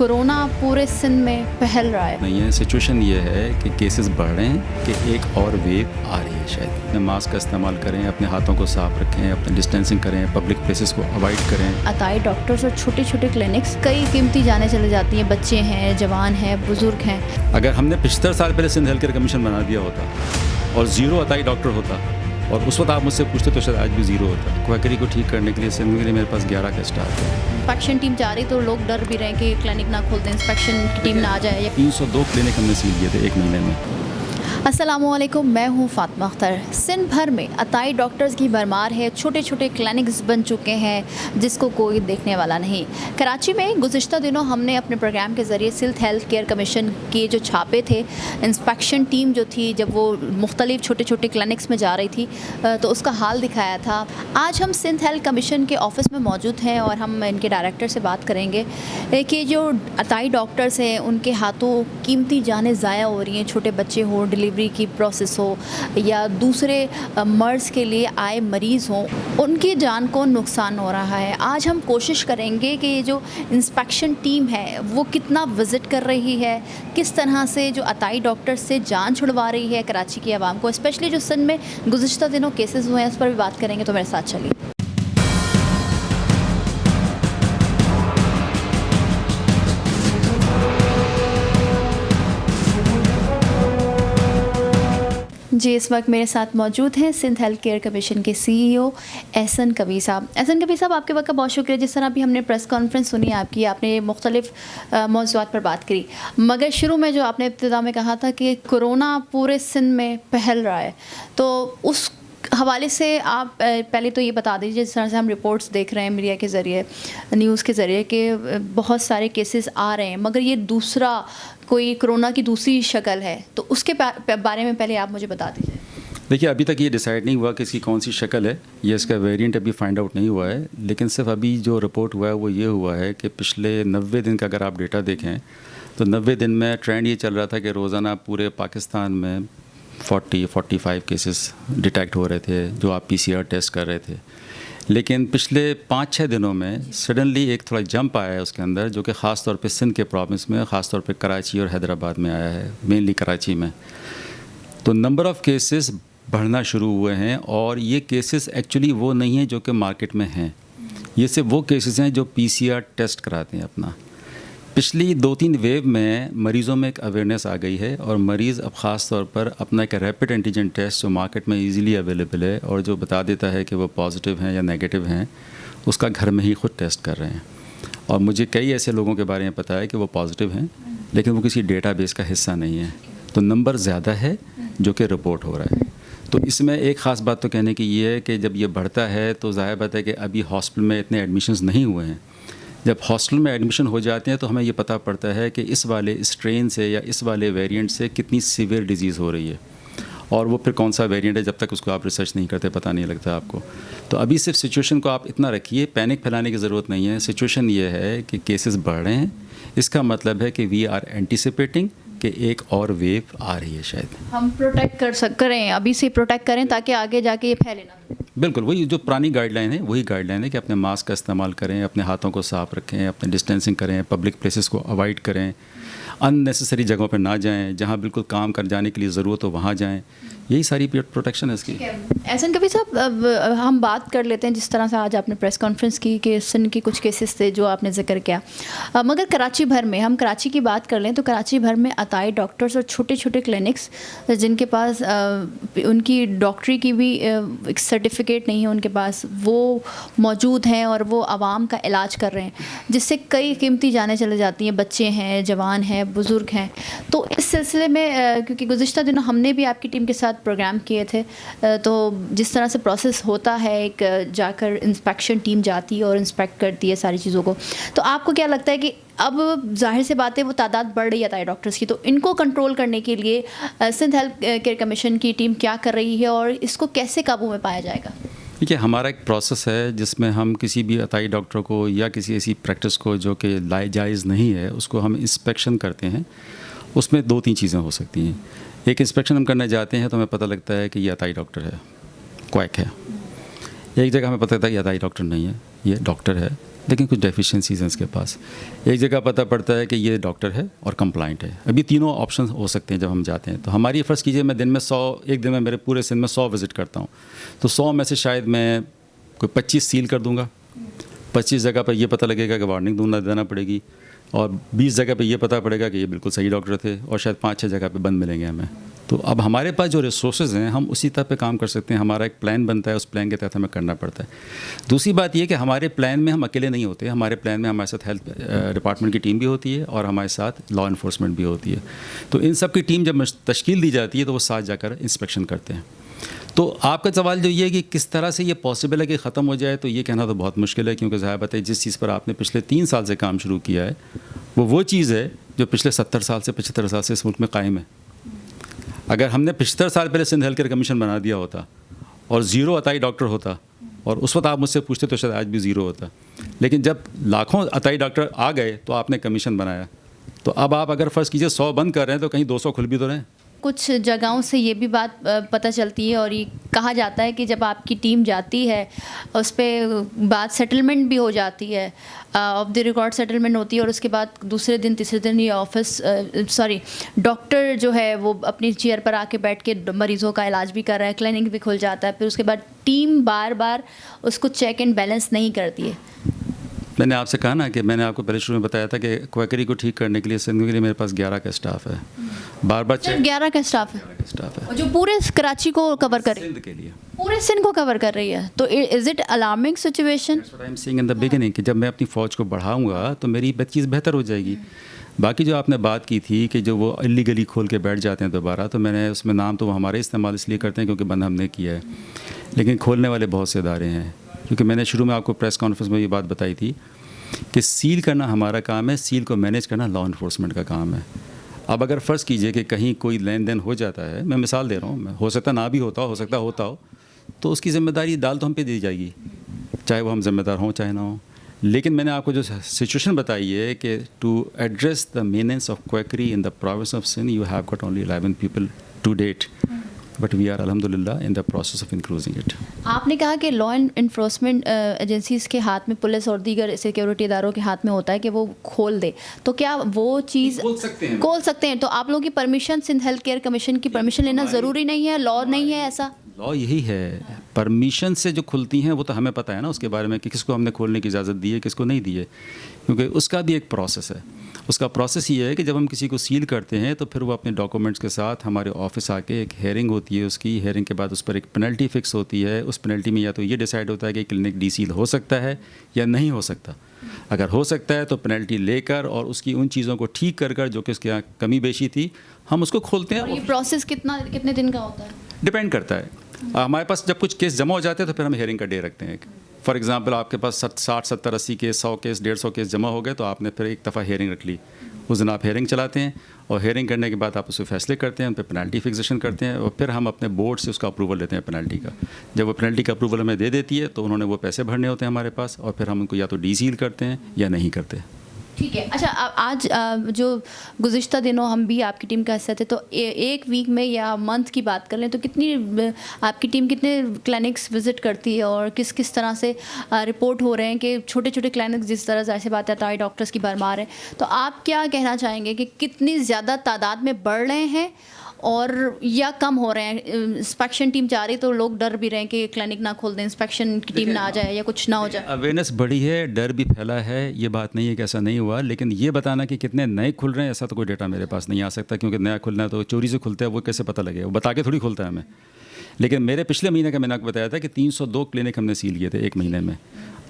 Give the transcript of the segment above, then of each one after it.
Corona पूरे सिंध में फैल रहा है। नहीं है, सिचुएशन ये है कि केसेस बढ़ रहे हैं कि एक और वेव आ रही है। शायद अपने मास्क का इस्तेमाल करें, अपने हाथों को साफ रखें, अपने डिस्टेंसिंग करें, पब्लिक प्लेसेस को अवॉइड करें। अताई डॉक्टर्स और छोटे छोटे क्लिनिक्स कई कीमती जाने चले जाती हैं, बच्चे हैं, जवान हैं, बुजुर्ग हैं। अगर हमने 75 साल पहले सिंध हेल्थ केयर कमीशन बना दिया होता और ज़ीरो अताई डॉक्टर होता और उस वक्त आप मुझसे पूछते तो शायद आज भी ज़ीरो होता। क्वैकरी को ठीक करने के लिए सिंध के लिए मेरे पास 11 का स्टाफ है। इंस्पेक्शन टीम जा रही तो लोग डर भी रहे कि क्लिनिक ना खोल दें, इंस्पेक्शन की टीम ना आ जाए। 302 क्लिनिक हमने सील किए थे एक महीने में। अस्सलामुअलैकुम, मैं हूं फातिमा अख्तर। सिंध भर में अताई डॉक्टर्स की भरमार है, छोटे छोटे क्लिनिक्स बन चुके हैं जिसको कोई देखने वाला नहीं। कराची में गुज़िश्ता दिनों हमने अपने प्रोग्राम के ज़रिए सिंध हेल्थ केयर कमीशन के जो छापे थे, इंस्पेक्शन टीम जो थी जब वो मुख्तलिफ छोटे छोटे क्लिनिक्स में जा रही थी तो उसका हाल दिखाया था। आज हम सिंध हेल्थ कमीशन के ऑफ़िस में मौजूद हैं और हम इनके डायरेक्टर से बात करेंगे कि जो अताई डॉक्टर्स हैं उनके हाथों कीमती जानें ज़ाया हो रही हैं, छोटे बच्चे हो, डिलीवरी की प्रोसेस हो या दूसरे मर्ज़ के लिए आए मरीज़ हों, उनकी जान को नुकसान हो रहा है। आज हम कोशिश करेंगे कि ये जो इंस्पेक्शन टीम है वो कितना विज़िट कर रही है, किस तरह से जो अताई डॉक्टर्स से जान छुड़वा रही है कराची की आवाम को, स्पेशली जो सिंध में गुज़िश्ता दिनों केसेस हुए हैं उस पर भी बात करेंगे। तो मेरे साथ चलिए। जी, इस वक्त मेरे साथ मौजूद हैं सिंध हेल्थ केयर कमीशन के CEO एहसन कबीर साहब। एहसन कबीर साहब, आपके वक्त का बहुत शुक्रिया। जिस तरह अभी हमने प्रेस कॉन्फ्रेंस सुनी आपकी, आपने मुख्तलिफ मौज़ूआत पर बात करी, मगर शुरू में जो आपने इब्तिदा में कहा था कि कोरोना पूरे सिंध में फैल रहा है, तो उस हवाले से आप पहले तो ये बता दीजिए, जिस तरह से हम रिपोर्ट्स देख रहे हैं मीडिया के ज़रिए, न्यूज़ के ज़रिए, कि बहुत सारे केसेस आ रहे हैं, मगर ये दूसरा कोई कोरोना की दूसरी शक्ल है, तो उसके बारे में पहले आप मुझे बता दीजिए। देखिए, अभी तक ये डिसाइड नहीं हुआ कि इसकी कौन सी शक्ल है, ये इसका वेरिएंट अभी फाइंड आउट नहीं हुआ है। लेकिन सिर्फ अभी जो रिपोर्ट हुआ है वो ये हुआ है कि पिछले 90 दिन का अगर आप डेटा देखें तो 90 दिन में ट्रेंड ये चल रहा था कि रोज़ाना पूरे पाकिस्तान में 40-45 केसेस डिटेक्ट हो रहे थे जो आप PCR टेस्ट कर रहे थे। लेकिन पिछले 5-6 दिनों में सडनली एक थोड़ा जंप आया है उसके अंदर, जो कि ख़ास तौर पे सिंध के प्रोविंस में, ख़ास तौर पे कराची और हैदराबाद में आया है, मेनली कराची में। तो नंबर ऑफ़ केसेस बढ़ना शुरू हुए हैं और ये केसेस एक्चुअली वो नहीं हैं जो कि मार्केट में हैं। ये सिर्फ वो केसेस हैं जो PCR टेस्ट कराते हैं अपना। पिछली 2-3 वेव में मरीज़ों में एक अवेयरनेस आ गई है और मरीज़ अब ख़ास तौर पर अपना एक रैपिड एंटीजन टेस्ट जो मार्केट में इजीली अवेलेबल है और जो बता देता है कि वो पॉजिटिव हैं या नेगेटिव हैं, उसका घर में ही खुद टेस्ट कर रहे हैं। और मुझे कई ऐसे लोगों के बारे में पता है कि वो पॉजिटिव हैं लेकिन वो किसी डेटाबेस का हिस्सा नहीं है। तो नंबर ज़्यादा है जो कि रिपोर्ट हो रहा है। तो इसमें एक ख़ास बात तो कहने की ये है कि जब ये बढ़ता है तो ज़ाहिर बात है कि अभी हॉस्पिटल में इतने एडमिशन्स नहीं हुए हैं। जब हॉस्टल में एडमिशन हो जाते हैं तो हमें ये पता पड़ता है कि इस वाले स्ट्रेन से या इस वाले वेरिएंट से कितनी सीवियर डिजीज़ हो रही है और वो फिर कौन सा वेरिएंट है, जब तक उसको आप रिसर्च नहीं करते पता नहीं लगता आपको। तो अभी सिर्फ सिचुएशन को आप इतना रखिए, पैनिक फैलाने की ज़रूरत नहीं है। सिचुएशन ये है कि केसेस बढ़ रहे हैं, इसका मतलब है कि वी आर एंटिसिपेटिंग कि एक और वेव आ रही है। शायद हम प्रोटेक्ट करें, अभी से प्रोटेक्ट करें ताकि आगे जाके ये फैले ना। बिल्कुल वही जो पुरानी गाइडलाइन है वही गाइडलाइन है कि अपने मास्क का इस्तेमाल करें, अपने हाथों को साफ रखें, अपने डिस्टेंसिंग करें, पब्लिक प्लेसेस को अवॉइड करें, अननेसेसरी जगहों पर ना जाएं, जहां बिल्कुल काम कर जाने के लिए ज़रूरत हो वहां जाएं। यही सारी प्रोटेक्शन है इसकी। एहसन कबीर साहब, अब हम बात कर लेते हैं जिस तरह से आज आपने प्रेस कॉन्फ्रेंस की कि सिंध के कुछ केसेस थे जो आपने जिक्र किया, मगर कराची भर में, हम कराची की बात कर लें तो कराची भर में अताई डॉक्टर्स और छोटे छोटे क्लिनिक्स जिनके पास उनकी डॉक्टरी की भी एक सर्टिफिकेट नहीं है उनके पास, वो मौजूद हैं और वो आवाम का इलाज कर रहे हैं, जिससे कई कीमती जानें चले जाती हैं, बच्चे हैं, जवान हैं, बुज़ुर्ग हैं। तो इस सिलसिले में क्योंकि गुज़िश्ता दिनों हमने भी आपकी टीम के साथ प्रोग्राम किए थे, तो जिस तरह से प्रोसेस होता है, एक जाकर इंस्पेक्शन टीम जाती है और इंस्पेक्ट करती है सारी चीज़ों को, तो आपको क्या लगता है कि अब जाहिर से बात है वो तादाद बढ़ रही है अताई डॉक्टर्स की, तो इनको कंट्रोल करने के लिए सिंध हेल्थ केयर कमीशन की टीम क्या कर रही है और इसको कैसे काबू में पाया जाएगा? देखिए, हमारा एक प्रोसेस है जिसमें हम किसी भी अताई डॉक्टर को या किसी ऐसी प्रैक्टिस को जो कि जायज़ नहीं है उसको हम इंस्पेक्शन करते हैं। उसमें 2-3 चीज़ें हो सकती हैं। एक इंस्पेक्शन हम करने जाते हैं तो हमें पता लगता है कि ये अताई डॉक्टर है, क्वैक है। एक जगह हमें पता लगता है कि अताई डॉक्टर नहीं है, ये डॉक्टर है लेकिन कुछ डेफिशिएंसीज हैं इसके पास। एक जगह पता पड़ता है कि ये डॉक्टर है और कंप्लाइंट है, अभी तीनों ऑप्शन हो सकते हैं जब हम जाते हैं। तो हमारी फ़र्ज़ कीजिए मैं दिन में 100, एक दिन में मेरे पूरे सिंध में 100 विज़िट करता हूँ, तो 100 में से शायद मैं कोई 25 सील कर दूँगा, 25 जगह पर ये पता लगेगा कि वार्निंग देना पड़ेगी, और 20 जगह पे ये पता पड़ेगा कि ये बिल्कुल सही डॉक्टर थे, और शायद 5-6 जगह पे बंद मिलेंगे हमें। तो अब हमारे पास जो रिसोर्सेज हैं हम उसी तरह पे काम कर सकते हैं, हमारा एक प्लान बनता है, उस प्लान के तहत हमें करना पड़ता है। दूसरी बात ये कि हमारे प्लान में हम अकेले नहीं होते, हमारे प्लान में हमारे साथ हेल्थ डिपार्टमेंट की टीम भी होती है और हमारे साथ लॉ इन्फोर्समेंट भी होती है। तो इन सब की टीम जब तश्कील दी जाती है तो वो साथ जाकर इंस्पेक्शन करते हैं। तो आपका सवाल जो ये है कि किस तरह से ये पॉसिबल है कि ख़त्म हो जाए, तो ये कहना तो बहुत मुश्किल है, क्योंकि ज़ाहिर बात है जिस चीज़ पर आपने पिछले 3 साल से काम शुरू किया है वो चीज़ है जो पिछले 70 साल से 75 साल से इस मुल्क में कायम है। अगर हमने 75 साल पहले सिंध हेल्थ केयर कमीशन बना दिया होता और ज़ीरो अताई डॉक्टर होता, और उस वक्त आप मुझसे पूछते तो शायद आज भी ज़ीरो होता, लेकिन जब लाखों अताई डॉक्टर आ गए तो आपने कमीशन बनाया। तो अब आप अगर फ़र्ज़ कीजिए 100 बंद कर रहे हैं तो कहीं 200 खुल भी तो रहे हैं। कुछ जगहों से ये भी बात पता चलती है और ये कहा जाता है कि जब आपकी टीम जाती है उस पर बात सेटलमेंट भी हो जाती है, ऑफ द रिकॉर्ड सेटलमेंट होती है, और उसके बाद दूसरे दिन तीसरे दिन ये डॉक्टर जो है वो अपनी चेयर पर आके बैठ के मरीज़ों का इलाज भी कर रहा है, क्लिनिक भी खुल जाता है, फिर उसके बाद टीम बार बार उसको चेक एंड बैलेंस नहीं करती है। मैंने आपसे कहा ना कि मैंने आपको पहले शुरू में बताया था कि क्वैकरी को ठीक करने के लिए सिंध के लिए मेरे पास 11 का स्टाफ है, बार बार 11 का स्टाफ है जो पूरे कराची को कवर कर रही है, सिंध के लिए पूरे सिंध को कवर कर रही है। तो is it alarming situation? I am saying in the beginning कि जब मैं अपनी फ़ौज को बढ़ाऊंगा तो मेरी चीज़ बेहतर हो जाएगी। बाकी जो आपने बात की थी कि जो वो इलीगली खोल के बैठ जाते हैं दोबारा, तो मैंने उसमें नाम तो वो हमारे इस्तेमाल इसलिए करते हैं क्योंकि बंद हमने किया है, लेकिन खोलने वाले बहुत से इदारे हैं। क्योंकि मैंने शुरू में आपको प्रेस कॉन्फ्रेंस में ये बात बताई थी कि सील करना हमारा काम है, सील को मैनेज करना लॉ इन्फोर्समेंट का काम है। अब अगर फ़र्ज़ कीजिए कि कहीं कोई लेन देन हो जाता है, मैं मिसाल दे रहा हूँ, हो सकता ना भी होता हो सकता होता हो, तो उसकी ज़िम्मेदारी डाल तो हम पे दी जाएगी, चाहे वो हम ज़िम्मेदार हों चाहे ना हो। लेकिन मैंने आपको जो सिचुएशन बताई है कि to address the menace of quackery in the province of Sindh you have got only 11 people to date, but we are अल्हम्दुलिल्लाह in the process of increasing it. आपने कहा कि लॉ इन्फोर्समेंट एजेंसीज़ के हाथ में, पुलिस और दीगर सिक्योरिटी इदारों के हाथ में होता है कि वो खोल दे, तो क्या वो चीज़ खोल सकते हैं? तो आप लोगों की permission, Sindh health care commission की परमिशन लेना ज़रूरी नहीं है? लॉ नहीं है ऐसा? लॉ यही है, परमिशन से जो खुलती हैं वो तो हमें पता है ना उसके बारे में कि किसको हमने खोलने की इजाज़त दी है, किसको नहीं दी है, क्योंकि उसका भी एक प्रोसेस है। उसका प्रोसेस ये है कि जब हम किसी को सील करते हैं तो फिर वो अपने डॉक्यूमेंट्स के साथ हमारे ऑफिस आके एक हेयरिंग होती है, उसकी हेयरिंग के बाद उस पर एक पेनल्टी फ़िक्स होती है। उस पेनल्टी में या तो ये डिसाइड होता है कि क्लिनिक डीसील हो सकता है या नहीं हो सकता। अगर हो सकता है तो पेनल्टी लेकर और उसकी उन चीज़ों को ठीक कर कर जो कि उसके यहाँ कमी बेशी थी हम उसको खोलते हैं। और ये प्रोसेस कितने दिन का होता है? डिपेंड करता है। हमारे पास जब कुछ केस जमा हो जाते हैं तो फिर हम हेयरिंग का डे रखते हैं। फॉर एग्जांपल आपके पास 60, 70, 80 केस, 100 केस, 150 केस जमा हो गए तो आपने फिर एक दफ़ा हेयरिंग रख ली। उस दिन आप हेयरिंग चलाते हैं और हेयरिंग करने के बाद आप उससे फैसले करते हैं, उन पर पेनल्टी फिक्सेशन करते हैं और फिर हम अपने बोर्ड से उसका अप्रूवल लेते हैं पेनल्टी का। जब वो पेनल्टी का अप्रूवल हमें दे देती है तो उन्होंने वो पैसे भरने होते हैं हमारे पास, और फिर हम उनको या तो डीसील करते हैं या नहीं करते। ठीक है। अच्छा, आज जो गुज़िश्ता दिनों हम भी आपकी टीम का हिस्सा थे, तो एक वीक में या मंथ की बात कर लें तो कितनी आपकी टीम कितने क्लिनिक्स विज़िट करती है और किस किस तरह से रिपोर्ट हो रहे हैं कि छोटे छोटे क्लिनिक्स, जिस तरह से ऐसे बात है डॉक्टर्स की भरमार है, तो आप क्या कहना चाहेंगे कि कितनी ज़्यादा तादाद में बढ़ रहे हैं और या कम हो रहे हैं? इंस्पेक्शन टीम जा रही तो लोग डर भी रहे हैं कि क्लिनिक ना खोल दें, इंस्पेक्शन की टीम ना आ जाए या कुछ ना हो जाए। अवेयरनेस बढ़ी है, डर भी फैला है, ये बात नहीं है कि ऐसा नहीं हुआ, लेकिन ये बताना कि कितने नए खुल रहे हैं ऐसा तो कोई डेटा मेरे पास नहीं आ सकता, क्योंकि नया खुलना है तो चोरी से खुलता है, वो कैसे पता लगेगा? वो बता के थोड़ी खुलता है हमें। लेकिन मेरे पिछले महीने का मैंने आपको बताया था कि 302 क्लिनिक हमने सील किए थे एक महीने में,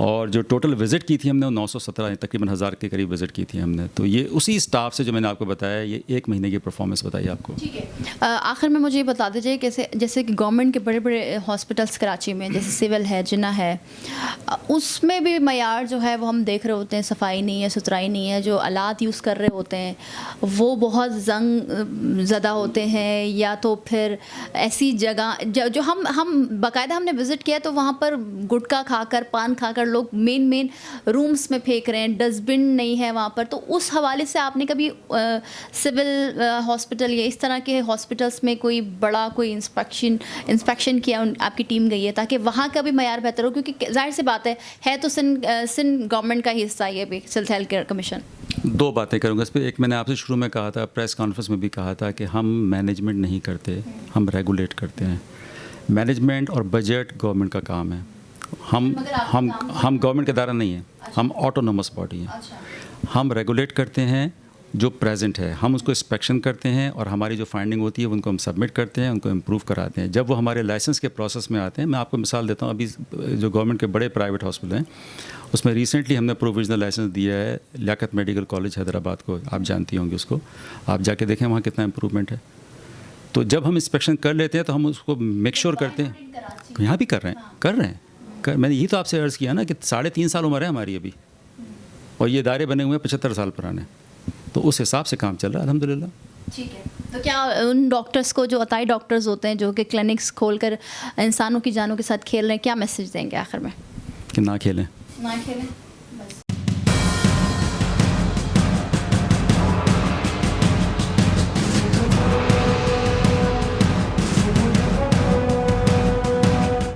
और जो टोटल विज़िट की थी हमने वो 917, तकरीबन 1000 के करीब विज़िट की थी हमने। तो ये उसी स्टाफ से जो मैंने आपको बताया, ये एक महीने की परफॉर्मेंस बताई आपको। ठीक है। आखिर में मुझे ये बता दीजिए, जैसे कि गवर्नमेंट के बड़े बड़े हॉस्पिटल्स कराची में, जैसे सिविल है, जिन्ना है, उसमें भी मयार जो है वो हम देख रहे होते हैं, सफाई नहीं है, सुथराई नहीं है, जो आलात यूज़ कर रहे होते हैं वो बहुत जंग ज़दा होते हैं, या तो फिर ऐसी जगह जो हम बाकायदा हमने विज़िट किया तो वहाँ पर गुटखा खाकर, पान खाकर लोग मेन रूम्स में फेंक रहे हैं, डस्टबिन नहीं है वहाँ पर। तो उस हवाले से आपने कभी सिविल हॉस्पिटल या इस तरह के हॉस्पिटल्स में कोई बड़ा कोई इंस्पेक्शन किया, आपकी टीम गई है ताकि वहाँ का भी मयार बेहतर हो? क्योंकि जाहिर सी बात है तो सिंध गवर्नमेंट का ही हिस्सा ये भी सिंध हेल्थ केयर कमीशन। दो बातें करूँगा इस पर। एक मैंने आपसे शुरू में कहा था, प्रेस कॉन्फ्रेंस में भी कहा था कि हम मैनेजमेंट नहीं करते, हम रेगुलेट करते हैं। मैनेजमेंट और बजट गवर्नमेंट का काम है। हम गवर्नमेंट का दायरा नहीं है। हम ऑटोनोमस बॉडी हैं। हम रेगुलेट करते हैं जो प्रेजेंट है, हम उसको इंस्पेक्शन करते हैं और हमारी जो फाइंडिंग होती है उनको हम सबमिट करते हैं, उनको इम्प्रूव कराते हैं। जब वो हमारे लाइसेंस के प्रोसेस में आते हैं, मैं आपको मिसाल देता हूँ, अभी जो गवर्नमेंट के बड़े प्राइवेट हॉस्पिटल हैं उसमें रिसेंटली हमने प्रोविजनल लाइसेंस दिया है लियाकत मेडिकल कॉलेज हैदराबाद को, आप जानती होंगी उसको, आप जाके देखें वहाँ कितना इम्प्रूवमेंट है। तो जब हम इंस्पेक्शन कर लेते हैं तो हम उसको मेक श्योर करते हैं। यहाँ भी कर रहे हैं। मैंने यही तो आपसे अर्ज़ किया ना कि 3.5 साल उम्र है हमारी अभी, और ये दायरे बने हुए हैं 75 साल पुराने, तो उस हिसाब से काम चल रहा है अल्हम्दुलिल्लाह। ठीक है, तो क्या उन डॉक्टर्स को जो अताई डॉक्टर्स होते हैं जो कि क्लिनिक्स खोलकर इंसानों की जानों के साथ खेल रहे हैं, क्या मैसेज देंगे आखिर में? कि ना खेलें।